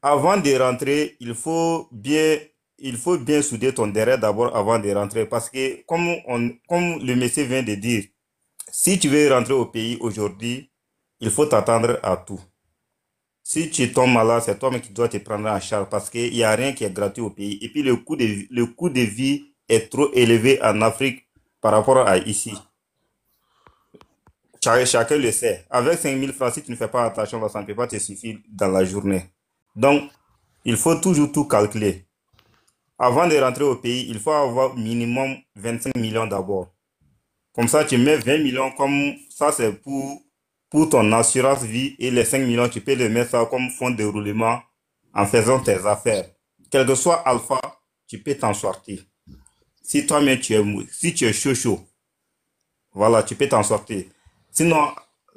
avant de rentrer, il faut bien souder ton derrière d'abord avant de rentrer. Parce que, comme le monsieur vient de dire, si tu veux rentrer au pays aujourd'hui, il faut t'attendre à tout. Si tu tombes malade, c'est toi-même qui dois te prendre en charge parce qu'il n'y a rien qui est gratuit au pays. Et puis le coût de vie est trop élevé en Afrique par rapport à ici. Chacun le sait. Avec 5 000 francs, si tu ne fais pas attention, ça ne peut pas te suffire dans la journée. Donc, il faut toujours tout calculer. Avant de rentrer au pays, il faut avoir minimum 25 millions d'abord. Comme ça, tu mets 20 millions comme ça, c'est pour ton assurance vie et les 5 millions, tu peux les mettre ça comme fonds de roulement en faisant tes affaires. Quel que soit alpha, tu peux t'en sortir. Si toi-même si tu es chaud, chaud, voilà, tu peux t'en sortir. Sinon,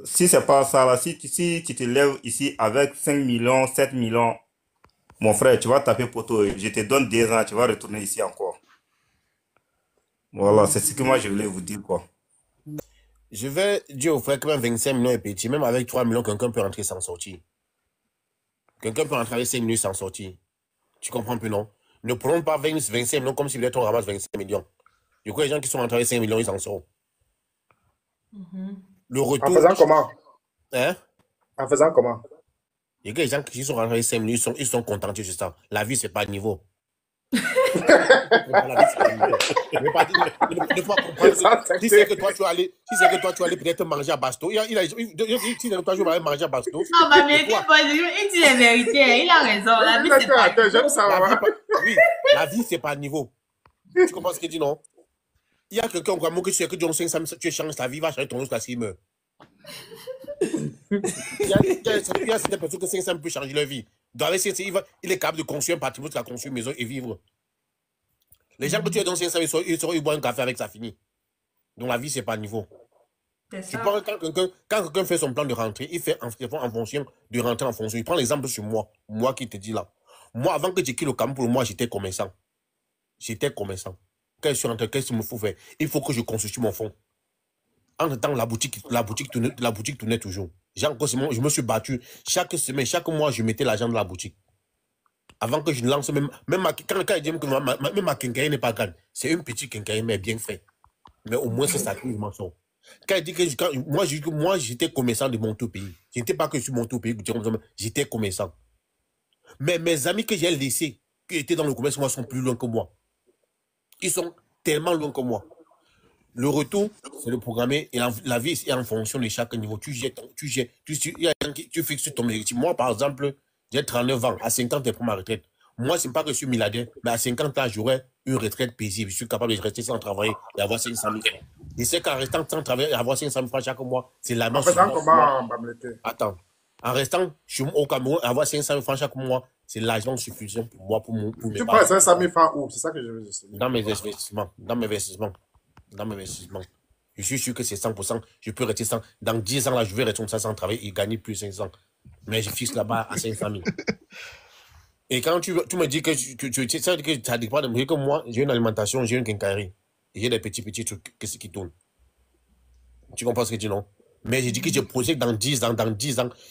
si c'est pas ça, là, si tu te lèves ici avec 5 millions, 7 millions, mon frère, tu vas taper poteau. Je te donne 10 ans, tu vas retourner ici encore. Voilà, c'est ce que moi je voulais vous dire, quoi. Je vais dire au frère que même 25 millions est petit. Même avec 3 millions, quelqu'un peut rentrer sans sortir. Quelqu'un peut rentrer avec 5 minutes sans sortir. Tu comprends plus, non? Ne prenons pas 25 millions comme si vous on ramasse 25 millions. Du coup, les gens qui sont rentrés avec 5 millions, ils s'en sortent. Le En retour. faisant comment? Hein? En faisant comment? Et que les gens qui sont rentrés avec 5 millions, ils sont contentés sur ça. La vie, c'est pas niveau. La vie, c'est pas niveau. Ne pas comprendre. Si c'est que toi, tu vas aller peut-être manger à Basto. Si c'est que toi, tu vas aller manger à Basto. Non, mais il dit la vérité. Il a raison. La vie, c'est pas niveau. J'aime ça. Oui, la vie, c'est pas niveau. Tu comprends ce qu'il dit, non? Il y a quelqu'un vraiment que tu sais que John 500, tu changes ta vie, va changer ton autre s'il meurt. Il y a certaines personnes que 500 peut changer leur vie. Dans les 500, il est capable de construire un patrimoine, de construire une maison et vivre. Les gens que tu es dans 500, ils boivent un café avec, ça finit. Donc la vie, c'est pas niveau. Tu penses quand quelqu'un fait son plan de rentrée, il fait en fonction de rentrer en fonction. Il prend l'exemple sur moi. Moi qui te dis là. Moi, avant que je quitte le Cameroun, pour moi, j'étais commerçant. Quand je suis rentré, qu'est-ce qu'il me faut faire? Il faut que je constitue mon fonds. En temps, la boutique tournait toujours. Je me suis battu. Chaque semaine, chaque mois, je mettais l'argent dans la boutique. Avant que je ne lance, même quand il dit que même ma quincaillerie n'est pas grande, c'est une petite quincaillerie, mais bien fait. Mais au moins, c'est ça que je m'en sors. Quand il dit que moi, j'étais commerçant de mon tout pays. Je n'étais pas que je suis mon tout pays, j'étais commerçant. Mais mes amis que j'ai laissés, qui étaient dans le commerce, moi, sont plus loin que moi. Ils sont tellement loin que moi. Le retour, c'est le programmer et la vie est en fonction de chaque niveau. Tu fixes ton objectif. Moi, par exemple, j'ai 39 ans. À 50 ans, je prends ma retraite. Moi, ce n'est pas que je suis milliardaire, mais à 50 ans, j'aurai une retraite paisible. Je suis capable de rester sans travailler et avoir 500 000 francs. Et c'est qu'en restant sans travailler et avoir 500 000 francs chaque mois, c'est la même chose. En faisant comment, Bamlete? Attends. En restant au Cameroun et avoir 500 000 francs chaque mois, c'est l'argent suffisant pour moi, pour mes Tu parents. prends 500 000 francs où? C'est ça que je veux dire. Dans mes investissements. Je suis sûr que c'est 100%. Je peux rester sans. Dans 10 ans, là, je vais rester comme ça sans travailler et gagner plus 500. Mais je fixe là-bas à 500 000. Et quand tu me dis que ça dépend de moi, que moi, j'ai une alimentation, j'ai une quincaillerie. Et j'ai des petits trucs qui tournent. Tu comprends ce que je dis, non? Mais j'ai dit que je projette dans 10 ans,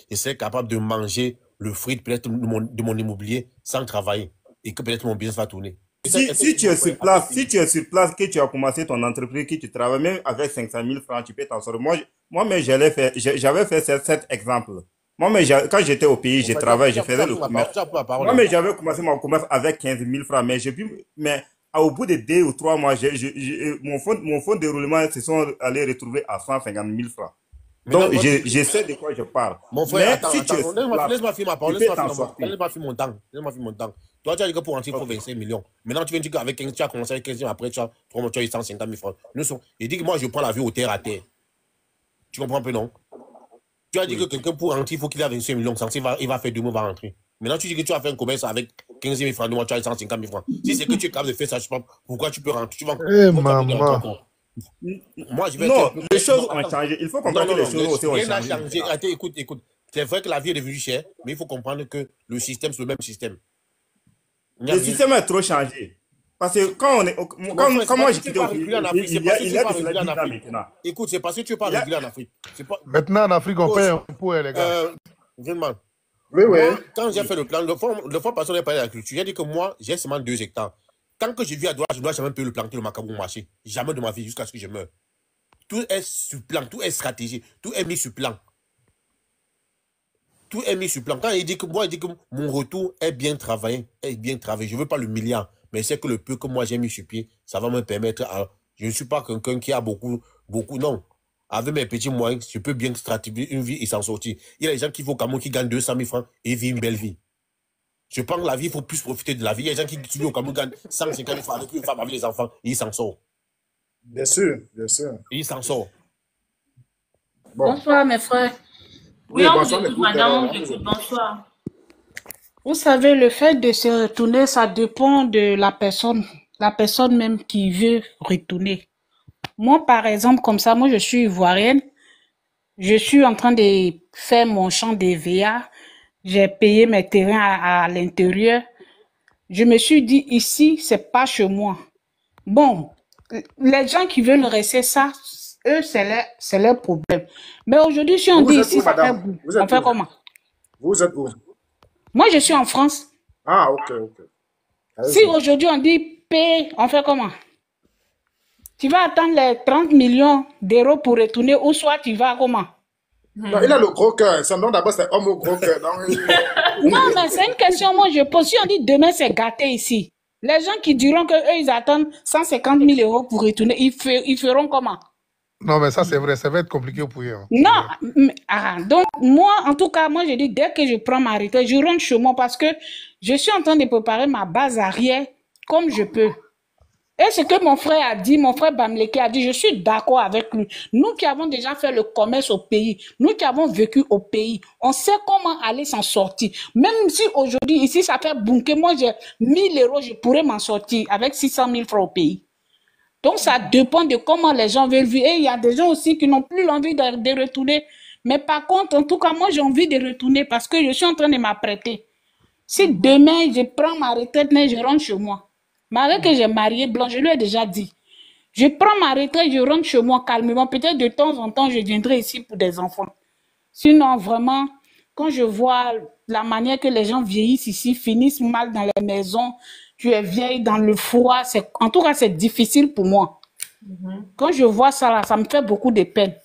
je serai capable de manger le fruit peut-être de mon immobilier sans travailler. Et que peut-être mon business va tourner. Si tu es sur place, que tu as commencé ton entreprise, que tu travailles, même avec 500 000 francs, tu peux t'en sortir. Moi, j'avais fait cet exemple. Moi, mais quand j'étais au pays, je travaillais, je faisais le commerce. Moi, mais j'avais commencé mon commerce avec 15 000 francs, mais au bout de 2 ou 3 mois, mon fonds de roulement se sont allés retrouver à 150 000 francs. Donc, je sais de quoi je parle. Mon frère, mais laisse-moi finir ma parole. Laisse-moi finir mon temps. Toi, tu as dit que pour rentrer, il faut 25 millions. Maintenant, tu viens dire qu'avec 15, tu as commencé avec 15 millions, après, tu as eu 150 000 francs. Il dit que moi, je prends la vie au terre à terre. Tu comprends un peu, non? Tu as dit que quelqu'un pour rentrer, il faut qu'il ait 25 millions. Il va faire 2 mois, il va rentrer. Maintenant, tu dis que tu as fait un commerce avec 15 000 francs, moi, tu as 150 000 francs. Si c'est que tu es capable de faire ça, je sais pas pourquoi tu peux rentrer. Maman. Moi, non, les choses ont changé. Il faut comprendre que les choses aussi ont changé. Écoute. C'est vrai que la vie est devenue chère, mais il faut comprendre que le système, c'est le même système. Le système a trop changé. Parce que quand moi j'ai quitté au pays, il y a de la maintenant. Écoute, c'est parce que tu n'es pas régulier en Afrique. Maintenant, en Afrique, on paye un impôt, les gars. Vraiment. Oui, oui. Moi, quand j'ai fait le plan, le fois passé, on a parlé de l'agriculture. J'ai dit que moi, j'ai seulement 2 hectares. Tant que je vis à Douala, je ne dois jamais payer le planter le macabou marché. Jamais de ma vie, jusqu'à ce que je meure. Tout est sur plan, tout est stratégie, tout est mis sur plan. Tout est mis sur plan. Quand il dit que moi, il dit que mon retour est bien travaillé, Je ne veux pas le milliard, mais c'est que le peu que moi j'ai mis sur pied, ça va me permettre à... Je ne suis pas quelqu'un qui a beaucoup, non. Avec mes petits moyens, je peux bien stratifier une vie et s'en sortir. Il y a des gens qui vont au Cameroun qui gagnent 200 000 francs et vivent une belle vie. Je pense que la vie, il faut plus profiter de la vie. Il y a des gens qui vivent au Cameroun gagnent 150 000 francs avec une femme, avec les enfants, et ils s'en sortent. Bien sûr, bien sûr. Et ils s'en sortent. Bon. Bonsoir, mes frères. Oui, Oui, on bonsoir, vous écoute, écoute, madame, on vous écoute. Bonsoir. Vous savez, le fait de se retourner, ça dépend de la personne même qui veut retourner. Moi, par exemple, comme ça, moi, je suis ivoirienne. Je suis en train de faire mon champ d'EVA. J'ai payé mes terrains à l'intérieur. Je me suis dit, ici, c'est pas chez moi. Bon, les gens qui veulent rester ça, eux, c'est leur problème. Mais aujourd'hui, si on Vous dit êtes ici, où, ça fait madame? goût. Vous êtes On fait où? comment? Vous êtes où? Moi, je suis en France. Ah, ok, ok. Si Allez-y. aujourd'hui on dit paye, on fait comment? Tu vas attendre les 30 millions d'euros pour retourner ou soit tu vas comment? Non, il a le gros cœur. Son nom d'abord, c'est homme au gros cœur. Donc, Non, mais c'est une question, moi je pose. Si on dit demain c'est gâté ici, les gens qui diront qu'eux ils attendent 150 000 euros pour retourner, ils feront comment? Non, mais ça, c'est vrai. Ça va être compliqué pour eux. Hein. Non, donc moi, en tout cas, moi je dis dès que je prends ma retraite, je rentre chez moi parce que je suis en train de préparer ma base arrière comme je peux. Et ce que mon frère a dit, mon frère Bamleke a dit, je suis d'accord avec lui. Nous qui avons déjà fait le commerce au pays, nous qui avons vécu au pays, on sait comment aller s'en sortir. Même si aujourd'hui, ici, ça fait bunker, moi j'ai 1000 euros, je pourrais m'en sortir avec 600 000 francs au pays. Donc, ça dépend de comment les gens veulent vivre. Et il y a des gens aussi qui n'ont plus l'envie de retourner. Mais par contre, en tout cas, moi, j'ai envie de retourner parce que je suis en train de m'apprêter. Si demain, je prends ma retraite, je rentre chez moi. Malgré que j'ai marié blanc, je lui ai déjà dit. Je prends ma retraite, je rentre chez moi calmement. Peut-être de temps en temps, je viendrai ici pour des enfants. Sinon, vraiment, quand je vois la manière que les gens vieillissent ici, finissent mal dans les maisons, tu es vieille dans le froid, en tout cas, c'est difficile pour moi. Quand je vois ça, là, ça me fait beaucoup de peine.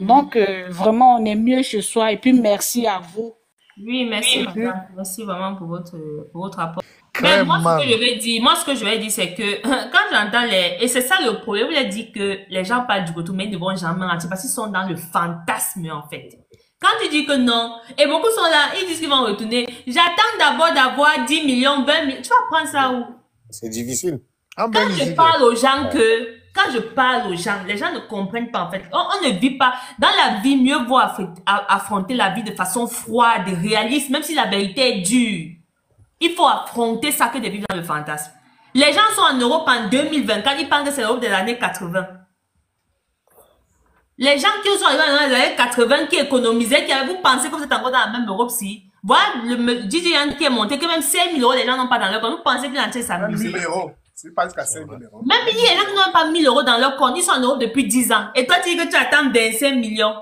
Donc, vraiment, on est mieux chez soi. Et puis, merci à vous. Oui, merci, madame. Merci vraiment pour votre rapport. Très Mais moi, mal. ce que je vais dire, c'est que quand j'entends et c'est ça le problème, vous avez dit que les gens parlent du retour, mais ils ne vont jamais rentrer parce qu'ils sont dans le fantasme, en fait. Quand tu dis que non, et beaucoup sont là, ils disent qu'ils vont retourner. J'attends d'abord d'avoir 10 millions, 20 millions. Tu vas prendre ça où? C'est difficile. En Quand je Belgique. parle aux gens quand je parle aux gens, les gens ne comprennent pas en fait. On ne vit pas. Dans la vie, mieux vaut affronter la vie de façon froide, réaliste, même si la vérité est dure. Il faut affronter ça que de vivre dans le fantasme. Les gens sont en Europe en 2024, ils pensent que c'est l'Europe des années 80. Les gens qui sont arrivés dans les années 80, qui économisaient, vous pensez que vous êtes encore dans la même Europe si? Voilà, le DJ Yann qui est monté, que même 5 000 euros, les gens n'ont pas dans leur compte. Vous pensez qu'ils sont en train de s'amuser? 1000 euros. C'est pas jusqu'à 5 000 euros. Même il y a des gens qui n'ont pas 1000 euros dans leur compte. Ils sont en Europe depuis 10 ans. Et toi, tu dis que tu attends 25 millions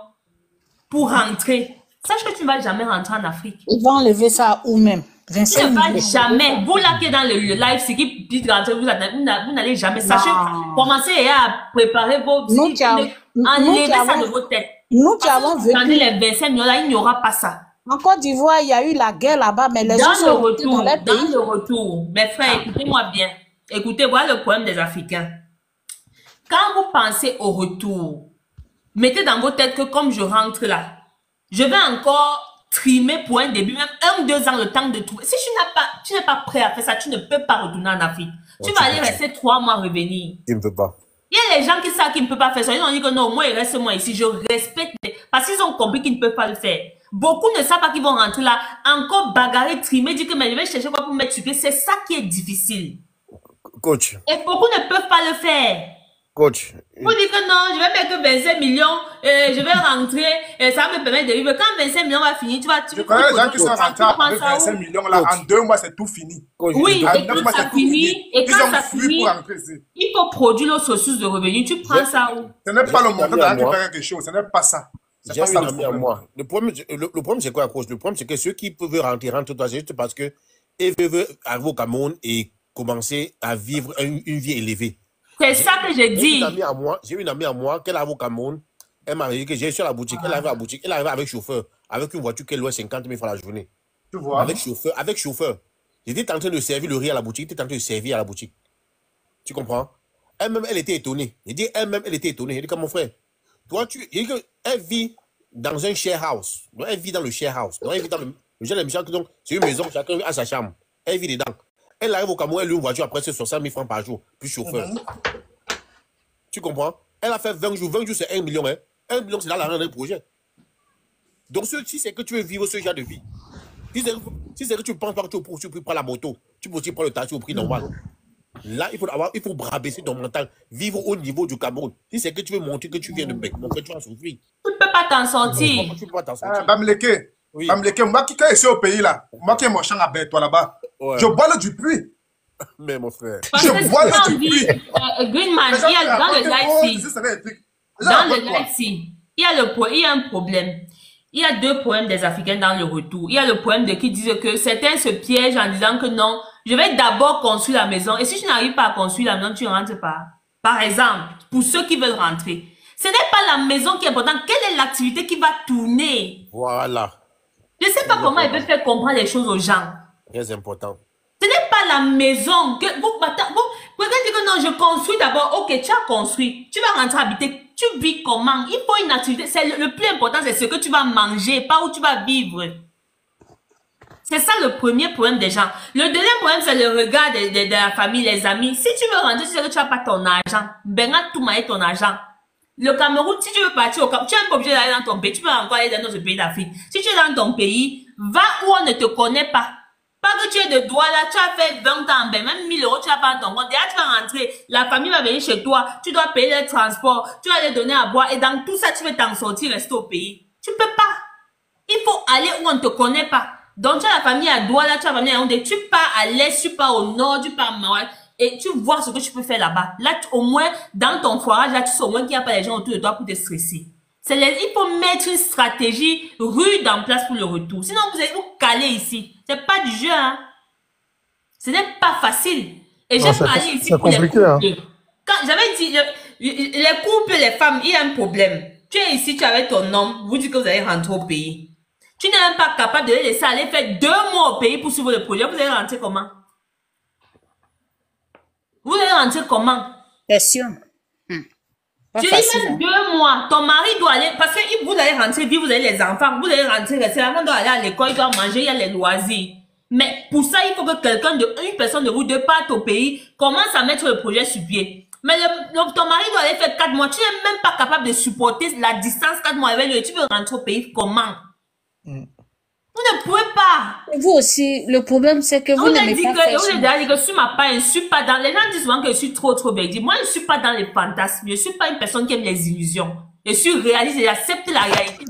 pour rentrer. Sache que tu ne vas jamais rentrer en Afrique. Ils vont enlever ça où même? Tu 25 ne vas millions. jamais. Vous là qui êtes dans le live, c'est qui dit de rentrer, vous n'allez jamais. Sachez, Non. commencez à préparer vos... Nous qui avons- Enlevez nous qui ça avons- de vos têtes. Nous qui Parce que avons vous attendez vécu. les 25 millions là, il n'y aura pas ça. En Côte d'Ivoire, il y a eu la guerre là-bas, mais les gens Dans le sont restés retour, dans leur pays. mes frères, écoutez-moi bien. Écoutez, voilà le problème des Africains. Quand vous pensez au retour, mettez dans vos têtes que comme je rentre là, je vais encore trimer pour un début, même 1 ou 2 ans le temps de trouver. Si tu n'es pas prêt à faire ça, tu ne peux pas retourner en Afrique. Tu vas aller rester 3 mois revenir. Il ne peut pas. Il y a les gens qui savent qu'ils ne peuvent pas faire ça. Ils ont dit que non, moi, il reste moi ici. Je respecte. Parce qu'ils ont compris qu'ils ne peuvent pas le faire. Beaucoup ne savent pas qu'ils vont rentrer là, encore bagarrer, trimer, dire que mais je vais chercher quoi pour mettre sur pied. C'est ça qui est difficile. Coach, Et beaucoup ne peuvent pas le faire. coach. Vous dites que non, je vais mettre que 25 millions, je vais rentrer, et ça va me permettre de vivre. Quand 25 millions va finir, tu vas... Je connais les gens qui sont rentrés avec 25 millions là, en 2 mois, c'est tout fini. Coach, Oui, En et 9 quand mois, ça c'est tout finit, fini. et Ils quand ont ça fui finit, pour rentrer ici. il faut produire nos sources de revenus. Tu prends ça où? Ce n'est pas le montant ami à d'argent qui moi. fait quelque chose, ce n'est pas ça. C'est J'ai pas ça une le amie à problème. moi. Le problème c'est quoi à cause? Le problème, c'est que ceux qui peuvent rentrer, rentrent toi, c'est juste parce que ils veulent arriver au Cameroun et commencer à vivre une vie élevée. C'est ça que je dis. J'ai une amie à moi qui arrive au Cameroun. Elle m'a dit que j'ai sur la boutique. Elle arrive à la boutique. Elle arrive avec chauffeur. Avec une voiture qu'elle loue 50 000 francs la journée. Tu vois? Avec chauffeur. Avec chauffeur. J'étais en train de servir le riz à la boutique. J'étais en train de servir à la boutique. Tu comprends? Elle-même, elle était étonnée. J'ai dit, elle-même, elle était étonnée. J'ai dit, comme mon frère, toi, elle vit dans un share house. Donc, elle vit dans le share house. Donc, elle vit dans le genre de maison. Donc, c'est une maison, chacun a sa chambre. Elle vit dedans. Elle arrive au Cameroun, elle loue une voiture après, c'est 60 000 francs par jour, plus chauffeur. Tu comprends? Elle a fait 20 jours. 20 jours, c'est 1 million. Hein? 1 million, c'est dans l'argent d'un projet. Donc, si c'est que tu veux vivre ce genre de vie, si c'est que tu ne penses pas que tu peux prendre la moto, tu peux aussi prendre le taxi au prix normal. Là, il faut rabaisser ton mental, vivre au niveau du Cameroun. Si c'est que tu veux montrer que tu viens de Bec, montrer que tu vas souffrir. Tu ne peux pas t'en sortir. Tu peux pas t'en sortir. Bamileke, Oui. Bamileke, moi qui suis au pays là, moi qui ai mon champ à Bec, toi là-bas, Ouais. je bois le du puits. Mais mon frère. Parce Je que vois quand le on dit, truc. Greenman, il y a dans le live Dans dans le live il y a un problème. Il y a deux problèmes des Africains dans le retour. Il y a le problème de qui disent que certains se piègent en disant que non, je vais d'abord construire la maison. Et si tu n'arrives pas à construire la maison, tu ne rentres pas. Par exemple, pour ceux qui veulent rentrer, ce n'est pas la maison qui est importante. Quelle est l'activité qui va tourner? Voilà. Je ne sais pas comment ils peuvent faire comprendre les choses aux gens. Très important. Ce n'est pas la maison que vous pouvez dire que non, je construis d'abord. Ok, tu as construit. Tu vas rentrer habiter. Tu vis comment? Il faut une activité. C'est le plus important, c'est ce que tu vas manger, pas où tu vas vivre. C'est ça le premier problème des gens. Le deuxième problème, c'est le regard de la famille, les amis. Si tu veux rentrer, tu sais que tu n'as pas ton argent. Ben, tout mailler ton argent. Le Cameroun, si tu veux partir au Cameroun, tu n'es pas obligé d'aller dans ton pays. Tu peux encore aller dans notre pays d'Afrique. Si tu es dans ton pays, va où on ne te connaît pas. Pas que tu es de droit là, tu as fait 20 ans, ben même 1000 euros, tu n'as pas ton compte. Déjà, tu vas rentrer, la famille va venir chez toi, tu dois payer le transport, tu vas les donner à boire, et dans tout ça, tu veux t'en sortir, rester au pays. Tu peux pas. Il faut aller où on ne te connaît pas. Donc, tu as la famille à Douala, tu as la famille à Yaoundé, tu pars à l'est, tu pars au nord, tu pars à Maroc, et tu vois ce que tu peux faire là-bas. Là, au moins, dans ton foirage, là, tu sais au moins qu'il n'y a pas les gens autour de toi pour te stresser. Il faut mettre une stratégie rude en place pour le retour. Sinon, vous allez vous caler ici. C'est pas du jeu, hein. Ce n'est pas facile. Et j'ai parlé ici pour les couples. Hein. Quand j'avais dit, les couples, les femmes, il y a un problème. Tu es ici, tu es avec ton homme, vous dites que vous allez rentrer au pays. Tu n'es même pas capable de les laisser aller faire 2 mois au pays pour suivre le projet. Vous allez rentrer comment? Vous allez rentrer comment? Question. Tu dis même 2 mois, ton mari doit aller, parce que vous allez rentrer, vivre, vous avez les enfants, vous allez rentrer, rester, l'enfant doit aller à l'école, il doit manger, il y a les loisirs. Mais pour ça, il faut que une personne de vous deux parte au pays, commence à mettre le projet sur pied. Mais ton mari doit aller faire 4 mois, tu n'es même pas capable de supporter la distance 4 mois avec lui, tu veux rentrer au pays, comment? Vous ne pouvez pas. Vous aussi, le problème, c'est que vous n'aimez pas faire vous avez dit que sur ma part, je ne suis pas dans... Les gens disent souvent que je suis trop belle. Moi, je ne suis pas dans les fantasmes. Je ne suis pas une personne qui aime les illusions. Je suis réaliste et j'accepte la réalité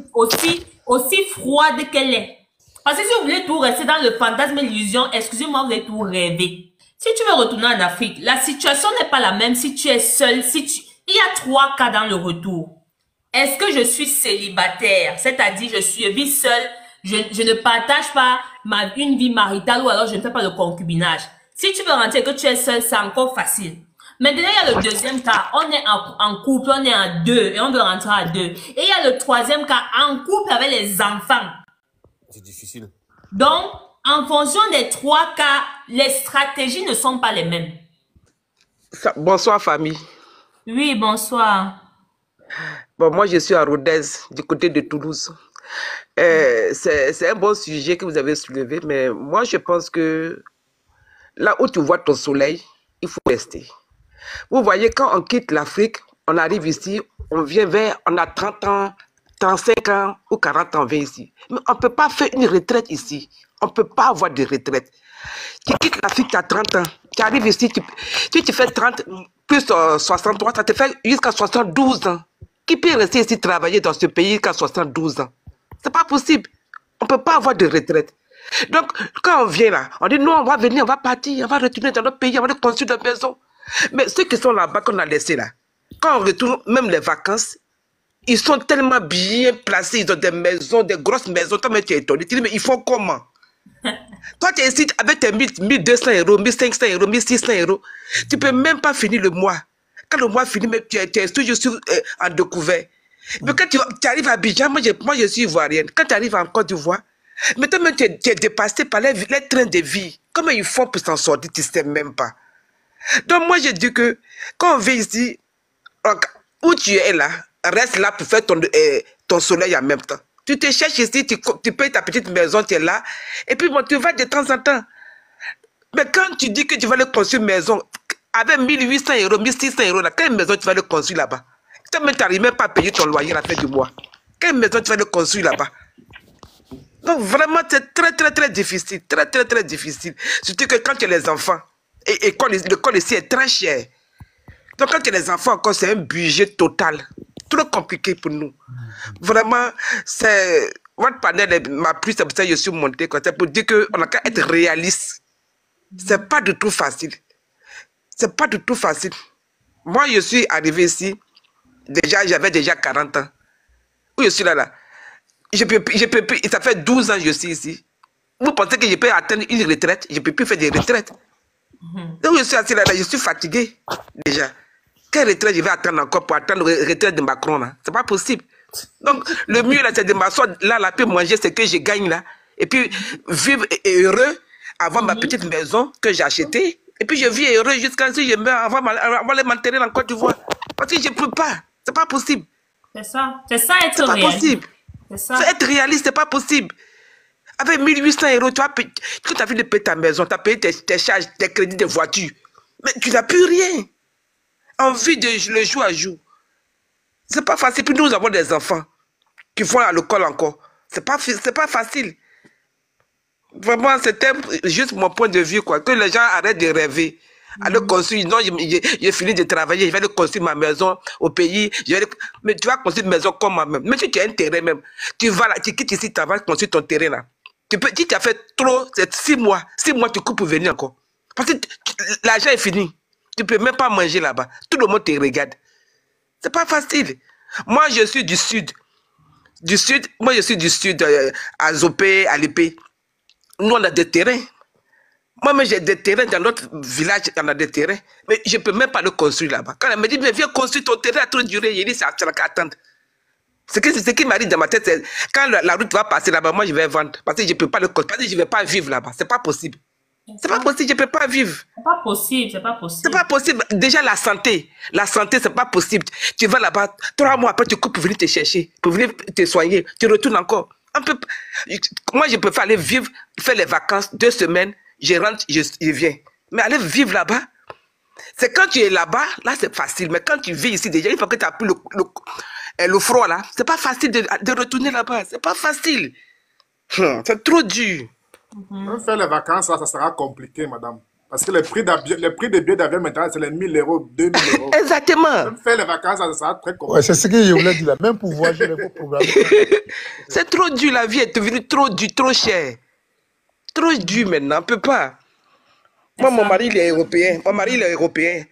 aussi froide qu'elle est. Parce que si vous voulez tout rester dans le fantasme et l'illusion, excusez-moi, vous allez tout rêver. Si tu veux retourner en Afrique, la situation n'est pas la même si tu es seul. Il y a 3 cas dans le retour. Est-ce que je suis célibataire? C'est-à-dire, je vis seule. Je ne partage pas une vie maritale ou alors je ne fais pas le concubinage. Si tu veux rentrer et que tu es seul, c'est encore facile. Maintenant, il y a le deuxième cas. On est en couple, on est en 2 et on veut rentrer à 2. Et il y a le troisième cas, en couple avec les enfants. C'est difficile. Donc, en fonction des 3 cas, les stratégies ne sont pas les mêmes. Bonsoir, famille. Oui, bonsoir. Bon, moi, je suis à Rodez, du côté de Toulouse. C'est un bon sujet que vous avez soulevé, mais moi, je pense que là où tu vois ton soleil, il faut rester. Vous voyez, quand on quitte l'Afrique, on arrive ici, on a 30 ans, 35 ans ou 40 ans, on vient ici. Mais on ne peut pas faire une retraite ici. On ne peut pas avoir de retraite. Tu quittes l'Afrique, tu as 30 ans. Tu arrives ici, tu fais 30 plus 63, ça te fait jusqu'à 72 ans. Qui peut rester ici travailler dans ce pays jusqu'à 72 ans? C'est pas possible. On ne peut pas avoir de retraite. Donc, quand on vient là, on dit non, on va venir, on va partir, on va retourner dans notre pays, on va construire des maisons. Mais ceux qui sont là-bas, qu'on a laissés là, quand on retourne, même les vacances, Ils sont tellement bien placés, ils ont des maisons, des grosses maisons. Toi, tu es étonné. Tu dis, mais ils font comment? Toi, tu es ici avec tes 1200 euros, 1500 euros, 1600 euros. Tu ne peux même pas finir le mois. Quand le mois finit, tu es toujours en découvert. Mais quand tu arrives à Abidjan, moi je suis ivoirienne. Quand tu arrives en Côte d'Ivoire, mais toi tu es dépassé par les trains de vie. Comment ils font pour s'en sortir, tu ne sais même pas. Donc moi je dis que quand on vit ici, où tu es là, reste là pour faire ton soleil en même temps. Tu te cherches ici, tu payes ta petite maison, tu es là, et puis bon, tu vas de temps en temps. Mais quand tu dis que tu vas le construire une maison, avec 1800 euros, 1600 euros, là, quelle maison tu vas le construire là-bas? Tu n'arrives même pas à payer ton loyer à la fin du mois. Quelle maison tu vas le construire là-bas? Donc vraiment, c'est très, très, très difficile. Très, très, très difficile. Surtout que quand tu as les enfants, et l'école ici est très cher. Donc quand tu as les enfants encore, c'est un budget total. Trop compliqué pour nous. Vraiment, c'est... Votre panel m'a plu, c'est pour ça que je suis monté. C'est pour dire qu'on a qu'à être réaliste. C'est pas du tout facile. C'est pas du tout facile. Moi, je suis arrivé ici, j'avais déjà 40 ans. Où je suis là. Ça fait 12 ans que je suis ici. Vous pensez que je peux atteindre une retraite? Je ne peux plus faire des retraites. Donc je suis assis là, je suis fatigué déjà. Quelle retraite je vais attendre encore pour attendre la retraite de Macron? C'est pas possible. Donc le mieux là, c'est de m'asseoir là, puis manger ce que je gagne là. Et puis vivre heureux, avoir ma petite maison que j'ai achetée. Et puis je vis heureux jusqu'à ce que je meurs avant de m'enterrer en Côte d'Ivoire. Parce que je ne peux pas. C'est pas possible. C'est ça. C'est ça être C'est pas réaliste. possible. C'est ça. Être réaliste, c'est pas possible. Avec 1800 euros, tu as fini de payer ta maison, tu as payé tes charges, tes crédits de voiture. Mais tu n'as plus rien. On vit le jour à jour. C'est pas facile. Puis nous avons des enfants qui vont à l'école encore. C'est pas facile. Vraiment, c'était juste mon point de vue, quoi. Que les gens arrêtent de rêver. Aller construire, non, j'ai fini de travailler, je vais aller construire ma maison au pays. Mais tu vas construire une maison comme moi-même. Même si tu as un terrain même, tu vas là, tu quittes ici, tu vas construire ton terrain là. Si tu as fait trop, c'est 6 mois. 6 mois, tu coupes pour venir encore. Parce que l'argent est fini. Tu ne peux même pas manger là-bas. Tout le monde te regarde. C'est pas facile. Moi, je suis du sud. Moi, je suis du sud, à Zopé, à l'épée. Nous, on a des terrains. Moi, j'ai des terrains dans notre village, on a des terrains. Mais je ne peux même pas le construire là-bas. Quand elle me dit, mais viens construire ton terrain à trop durer, il dit, ça n'a qu'à attendre. Ce qui m'arrive dans ma tête, c'est quand la route va passer là-bas, moi, je vais vendre. Parce que je ne peux pas le construire. Parce que je ne vais pas vivre là-bas. Ce n'est pas possible. C'est pas possible, je ne peux pas vivre. C'est pas possible, c'est pas possible. C'est pas possible. Déjà, la santé, c'est pas possible. Tu vas là-bas, 3 mois après, tu coupes pour venir te chercher, pour venir te soigner. Tu retournes encore. Moi, je peux aller vivre, faire les vacances, 2 semaines, je rentre, je viens. Mais aller vivre là-bas, c'est quand tu es là-bas, là, c'est facile. Mais quand tu vis ici, déjà, il faut que tu as plus le froid, là. C'est pas facile de retourner là-bas. C'est pas facile. C'est trop dur. Même faire les vacances, là, ça sera compliqué, madame. Parce que les prix des billets d'avion maintenant, c'est les 1000 euros, 2000 euros. Exactement. Même faire les vacances, ça sera très compliqué. Ouais, c'est ce que je voulais dire. Même pour voyager, il faut programmer. C'est trop dur, la vie est devenue trop dure, trop chère. Trop dur maintenant, on ne peut pas. Moi, mon mari, il est européen.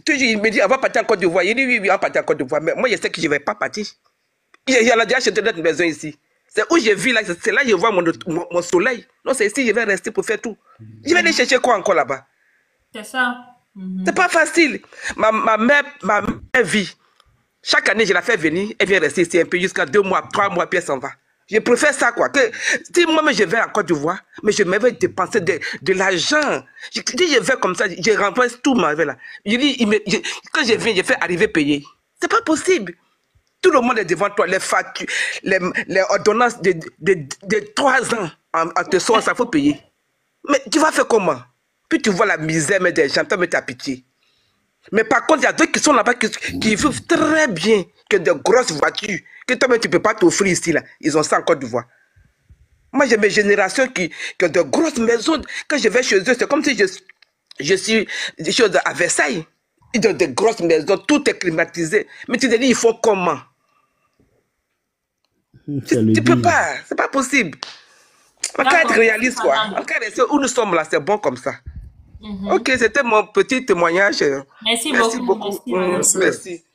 Toujours, il me dit, on va partir en Côte d'Ivoire. Il dit, oui, on va partir en Côte d'Ivoire. Mais moi, je sais que je ne vais pas partir. Il a déjà acheté notre maison ici. C'est où je vis là, c'est là que je vois mon soleil. Non, c'est ici que je vais rester pour faire tout. Je vais aller chercher quoi encore là-bas? C'est ça. C'est pas facile. Ma mère vit. Chaque année, je la fais venir. Elle vient rester ici un peu jusqu'à 2 mois, 3 mois, puis elle s'en va. Je préfère ça, quoi. Que, si moi, je vais en Côte d'Ivoire, mais je me vais dépenser de l'argent. Si je vais comme ça, je remplace tout ma vie là. Quand je viens, je fais arriver payer. C'est pas possible. Tout le monde est devant toi. Les factures, les ordonnances de 3 ans en te sortant, ça faut payer. Mais tu vas faire comment? Puis tu vois la misère des gens, tu as pitié. Mais par contre, il y a d'autres qui sont là-bas qui vivent très bien, que de grosses voitures, que toi-même tu ne peux pas t'offrir ici. Là. Ils ont ça en Côte d'Ivoire. Moi, j'ai mes générations qui ont de grosses maisons. Quand je vais chez eux, c'est comme si je suis à Versailles. Ils ont de grosses maisons, tout est climatisé. Mais tu te dis, ils font comment? Tu ne peux pas, c'est pas possible. On peut être réaliste, quoi. On peut rester où nous sommes là, c'est bon comme ça. Ok, c'était mon petit témoignage. Merci beaucoup. Merci beaucoup. Merci.